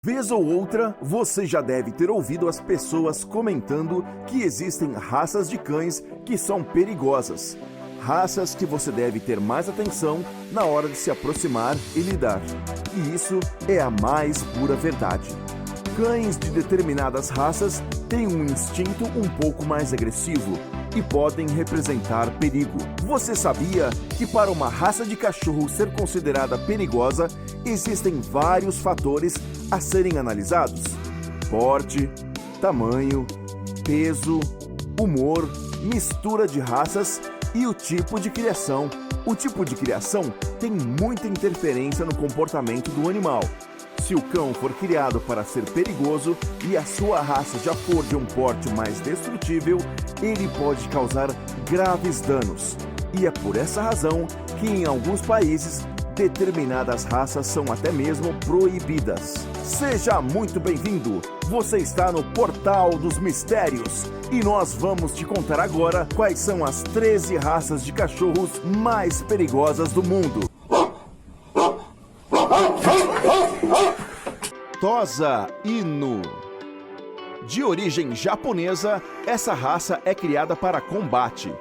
Vez ou outra, você já deve ter ouvido as pessoas comentando que existem raças de cães que são perigosas. Raças que você deve ter mais atenção na hora de se aproximar e lidar. E isso é a mais pura verdade. Cães de determinadas raças têm um instinto um pouco mais agressivo e podem representar perigo. Você sabia que para uma raça de cachorro ser considerada perigosa, existem vários fatores a serem analisados? Porte, tamanho, peso, humor, mistura de raças e o tipo de criação. O tipo de criação tem muita interferência no comportamento do animal. Se o cão for criado para ser perigoso e a sua raça já for de um porte mais destrutível, ele pode causar graves danos. E é por essa razão que em alguns países determinadas raças são até mesmo proibidas. Seja muito bem-vindo! Você está no Portal dos Mistérios e nós vamos te contar agora quais são as 13 raças de cachorros mais perigosas do mundo. Tosa Inu. De origem japonesa, essa raça é criada para combate.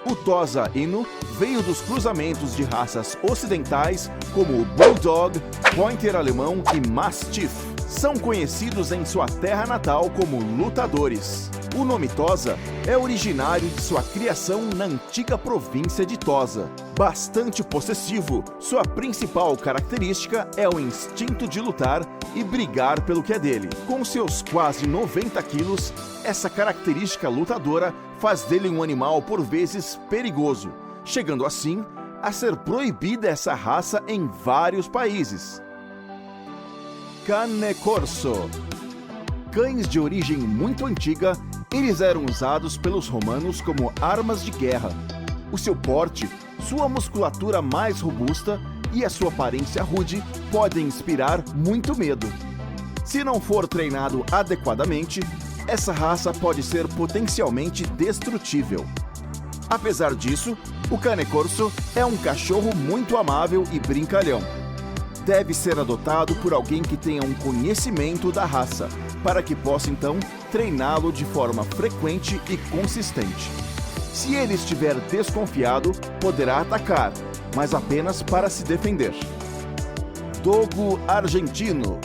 O Tosa Inu veio dos cruzamentos de raças ocidentais como o Bulldog, Pointer alemão e Mastiff. São conhecidos em sua terra natal como lutadores. O nome Tosa é originário de sua criação na antiga província de Tosa. Bastante possessivo, sua principal característica é o instinto de lutar e brigar pelo que é dele. Com seus quase 90 quilos, essa característica lutadora faz dele um animal por vezes perigoso, chegando assim a ser proibida essa raça em vários países. Cane Corso. Cães de origem muito antiga, eles eram usados pelos romanos como armas de guerra. O seu porte, sua musculatura mais robusta e a sua aparência rude podem inspirar muito medo. Se não for treinado adequadamente, essa raça pode ser potencialmente destrutível. Apesar disso, o Cane Corso é um cachorro muito amável e brincalhão. Deve ser adotado por alguém que tenha um conhecimento da raça, para que possa então treiná-lo de forma frequente e consistente. Se ele estiver desconfiado, poderá atacar, mas apenas para se defender. Dogo Argentino.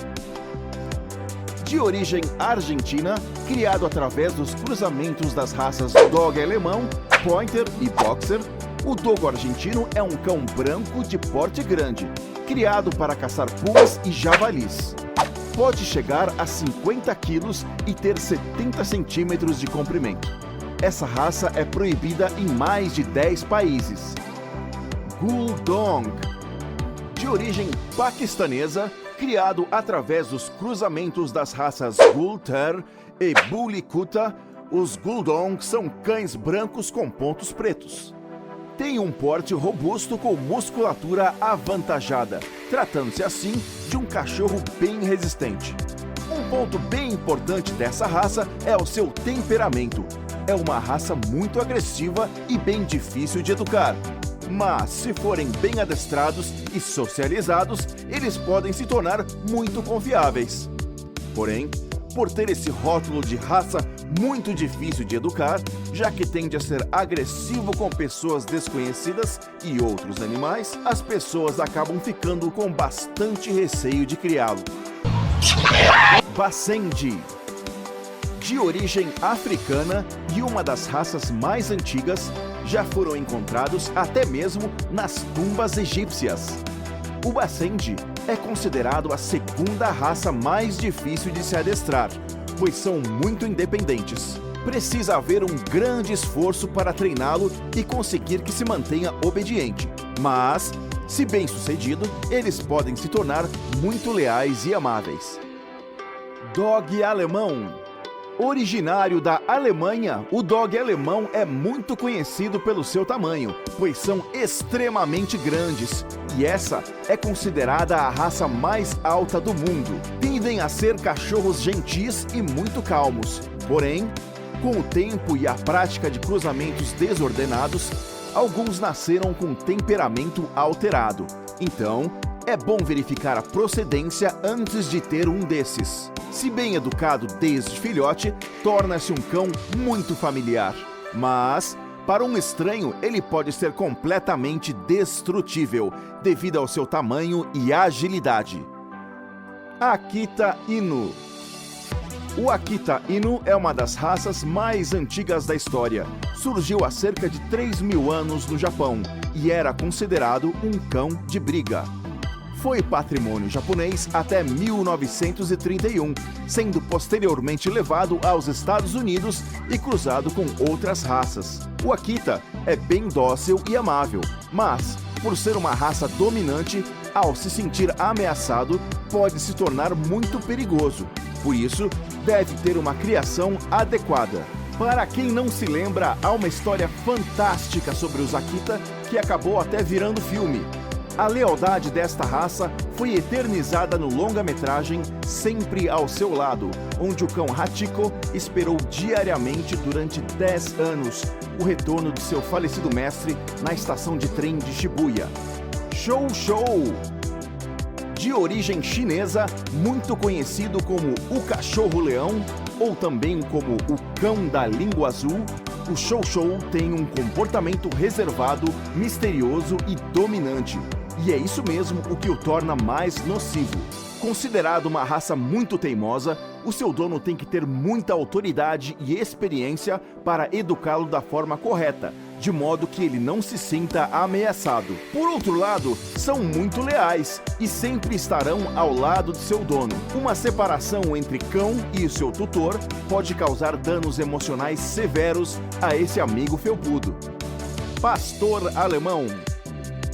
De origem argentina, criado através dos cruzamentos das raças Dog alemão, Pointer e Boxer, o Dogo argentino é um cão branco de porte grande, criado para caçar pumas e javalis. Pode chegar a 50 quilos e ter 70 centímetros de comprimento. Essa raça é proibida em mais de 10 países. Guldong. De origem paquistanesa, criado através dos cruzamentos das raças Bull Terrier e Bully Kuta, os Guldong são cães brancos com pontos pretos. Tem um porte robusto com musculatura avantajada, tratando-se assim de um cachorro bem resistente. Um ponto bem importante dessa raça é o seu temperamento. É uma raça muito agressiva e bem difícil de educar. Mas, se forem bem adestrados e socializados, eles podem se tornar muito confiáveis. Porém, por ter esse rótulo de raça muito difícil de educar, já que tende a ser agressivo com pessoas desconhecidas e outros animais, as pessoas acabam ficando com bastante receio de criá-lo. Basendi. De origem africana e uma das raças mais antigas, já foram encontrados até mesmo nas tumbas egípcias. O Basendi é considerado a segunda raça mais difícil de se adestrar, pois são muito independentes. Precisa haver um grande esforço para treiná-lo e conseguir que se mantenha obediente. Mas, se bem sucedido, eles podem se tornar muito leais e amáveis. Dog alemão. Originário da Alemanha, o Dog alemão é muito conhecido pelo seu tamanho, pois são extremamente grandes, e essa é considerada a raça mais alta do mundo. Tendem a ser cachorros gentis e muito calmos, porém, com o tempo e a prática de cruzamentos desordenados, alguns nasceram com temperamento alterado. Então, É bom verificar a procedência antes de ter um desses. Se bem educado desde filhote, torna-se um cão muito familiar. Mas, para um estranho, ele pode ser completamente destrutível, devido ao seu tamanho e agilidade. Akita Inu. O Akita Inu é uma das raças mais antigas da história. Surgiu há cerca de 3.000 anos no Japão e era considerado um cão de briga. Foi patrimônio japonês até 1931, sendo posteriormente levado aos Estados Unidos e cruzado com outras raças. O Akita é bem dócil e amável, mas, por ser uma raça dominante, ao se sentir ameaçado, pode se tornar muito perigoso. Por isso, deve ter uma criação adequada. Para quem não se lembra, há uma história fantástica sobre os Akita que acabou até virando filme. A lealdade desta raça foi eternizada no longa-metragem Sempre ao Seu Lado, onde o cão Hachiko esperou diariamente durante 10 anos o retorno de seu falecido mestre na estação de trem de Shibuya. Shou Shou! De origem chinesa, muito conhecido como o cachorro-leão, ou também como o cão da língua azul, o Shou Shou tem um comportamento reservado, misterioso e dominante. E é isso mesmo o que o torna mais nocivo. Considerado uma raça muito teimosa, o seu dono tem que ter muita autoridade e experiência para educá-lo da forma correta, de modo que ele não se sinta ameaçado. Por outro lado, são muito leais e sempre estarão ao lado de seu dono. Uma separação entre cão e seu tutor pode causar danos emocionais severos a esse amigo felpudo. Pastor alemão.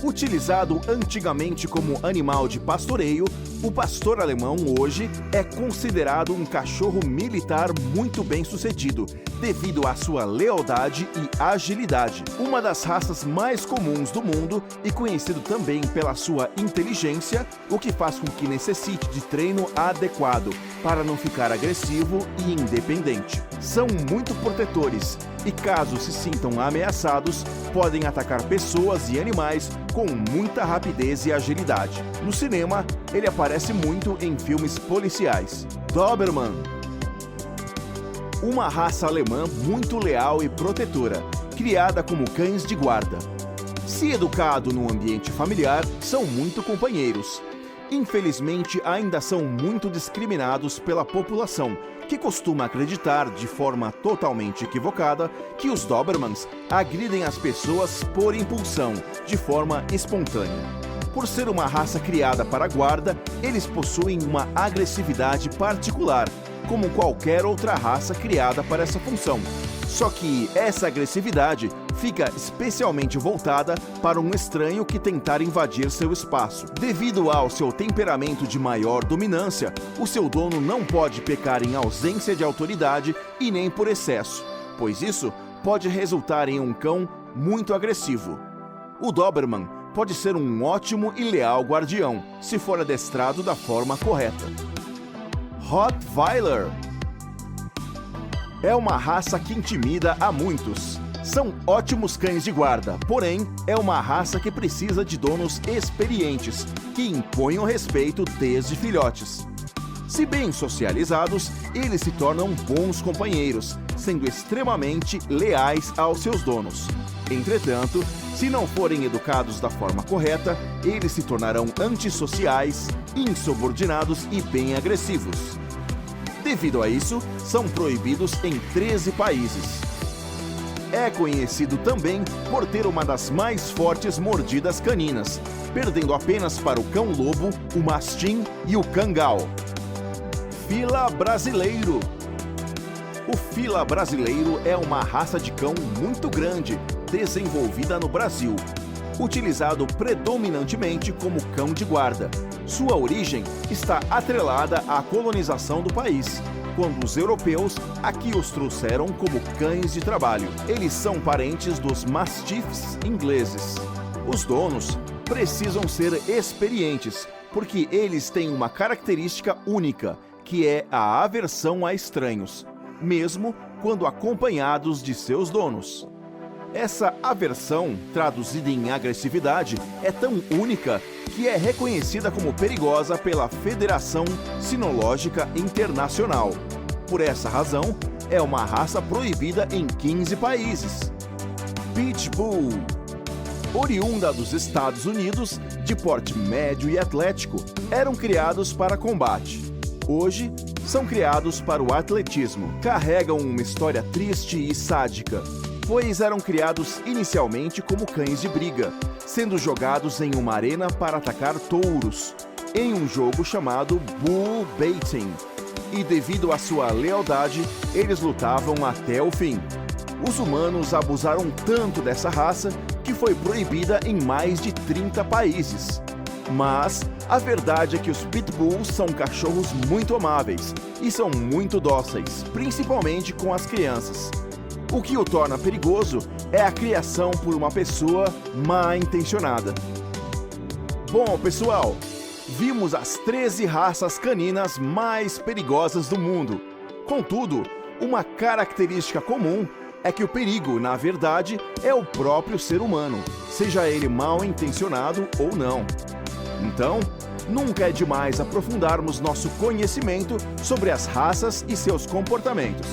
Utilizado antigamente como animal de pastoreio, o pastor alemão hoje é considerado um cachorro militar muito bem sucedido, devido à sua lealdade e agilidade. Uma das raças mais comuns do mundo e conhecido também pela sua inteligência, o que faz com que necessite de treino adequado para não ficar agressivo e independente. São muito protetores e, caso se sintam ameaçados, podem atacar pessoas e animais com muita rapidez e agilidade. No cinema, ele aparece muito em filmes policiais. Doberman. Uma raça alemã muito leal e protetora, criada como cães de guarda. Se educado no ambiente familiar, são muito companheiros. Infelizmente, ainda são muito discriminados pela população, que costuma acreditar, de forma totalmente equivocada, que os Dobermans agridem as pessoas por impulsão, de forma espontânea. Por ser uma raça criada para a guarda, eles possuem uma agressividade particular, como qualquer outra raça criada para essa função. Só que essa agressividade fica especialmente voltada para um estranho que tentar invadir seu espaço. Devido ao seu temperamento de maior dominância, o seu dono não pode pecar em ausência de autoridade e nem por excesso, pois isso pode resultar em um cão muito agressivo. O Doberman pode ser um ótimo e leal guardião, se for adestrado da forma correta. Rottweiler é uma raça que intimida a muitos. São ótimos cães de guarda, porém, é uma raça que precisa de donos experientes, que impõem o respeito desde filhotes. Se bem socializados, eles se tornam bons companheiros, sendo extremamente leais aos seus donos. Entretanto, se não forem educados da forma correta, eles se tornarão antissociais, insubordinados e bem agressivos. Devido a isso, são proibidos em 13 países. É conhecido também por ter uma das mais fortes mordidas caninas, perdendo apenas para o cão-lobo, o mastim e o cangal. Fila brasileiro. O Fila brasileiro é uma raça de cão muito grande, desenvolvida no Brasil, utilizado predominantemente como cão de guarda. Sua origem está atrelada à colonização do país, quando os europeus aqui os trouxeram como cães de trabalho. Eles são parentes dos mastifs ingleses. Os donos precisam ser experientes, porque eles têm uma característica única, que é a aversão a estranhos, mesmo quando acompanhados de seus donos. Essa aversão, traduzida em agressividade, é tão única que é reconhecida como perigosa pela Federação Cinológica Internacional. Por essa razão, é uma raça proibida em 15 países. Pitbull. Oriunda dos Estados Unidos, de porte médio e atlético, eram criados para combate. Hoje, são criados para o atletismo. Carregam uma história triste e sádica, pois eram criados inicialmente como cães de briga, sendo jogados em uma arena para atacar touros, em um jogo chamado Bull Baiting. E devido à sua lealdade, eles lutavam até o fim. Os humanos abusaram tanto dessa raça que foi proibida em mais de 30 países. Mas a verdade é que os pitbulls são cachorros muito amáveis e são muito dóceis, principalmente com as crianças. O que o torna perigoso é a criação por uma pessoa mal intencionada. Bom, pessoal, vimos as 13 raças caninas mais perigosas do mundo. Contudo, uma característica comum é que o perigo, na verdade, é o próprio ser humano, seja ele mal intencionado ou não. Então, nunca é demais aprofundarmos nosso conhecimento sobre as raças e seus comportamentos.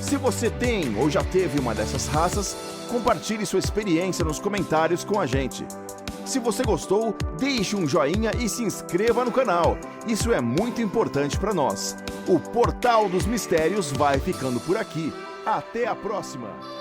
Se você tem ou já teve uma dessas raças, compartilhe sua experiência nos comentários com a gente. Se você gostou, deixe um joinha e se inscreva no canal. Isso é muito importante para nós. O Portal dos Mistérios vai ficando por aqui. Até a próxima!